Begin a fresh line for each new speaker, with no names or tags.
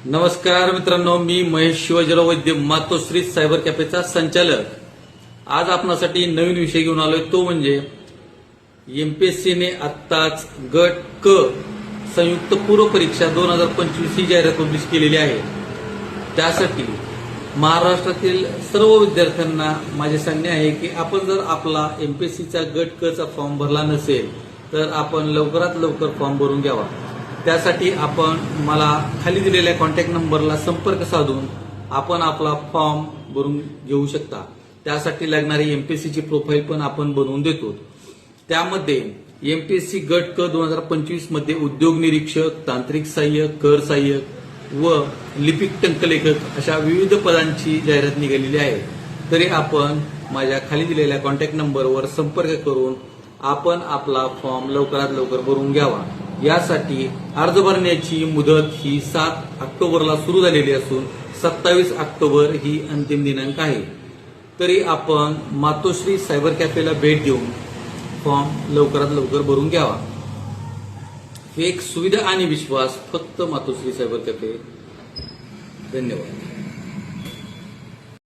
नमस्कार मित्रांनो, मी महेश शिवाजीराव वैद्य, मातोश्री सायबर कॅफेचा संचालक. आज आपणासाठी नवीन विषय घेऊन आलोय, तो म्हणजे एमपीएससीने आत्ताच गट क संयुक्त पूर्व परीक्षा 2025 ही जाहिरात पब्लिश केलेली आहे. त्यासाठी महाराष्ट्रातील सर्व विद्यार्थ्यांना माझे सांगणे आहे की आपण जर आपला एमपीएससीचा गट क चा फॉर्म भरला नसेल तर आपण लवकरात लवकर फॉर्म भरून घ्यावा. त्यासाठी आपण मला खाली दिलेल्या कॉन्टॅक्ट नंबरला संपर्क साधून आपण आपला फॉर्म भरून घेऊ शकता. त्यासाठी लागणारी एमपीएससीची प्रोफाईल पण आपण बनवून देतो. त्यामध्ये एमपीएससी गट क 2025 मध्ये उद्योग निरीक्षक, तांत्रिक सहाय्यक, कर सहाय्यक व लिपिक टंकलेखक अशा विविध पदांची जाहिरात निघालेली आहे. तरी आपण माझ्या खाली दिलेल्या कॉन्टॅक्ट नंबरवर संपर्क करून आपण आपला फॉर्म लवकरात लवकर भरून घ्यावा. यासाठी अर्ज भरण्याची मुदत ही 7 ऑक्टोबरला सुरू झालेली असून 27 ऑक्टोबर ही अंतिम दिनांक आहे. तरी आपण मातोश्री सायबर कॅफेला भेट देऊन फॉर्म लवकरात लवकर भरून घ्यावा. एक सुविधा आणि विश्वास फक्त मातोश्री सायबर कॅफे. धन्यवाद.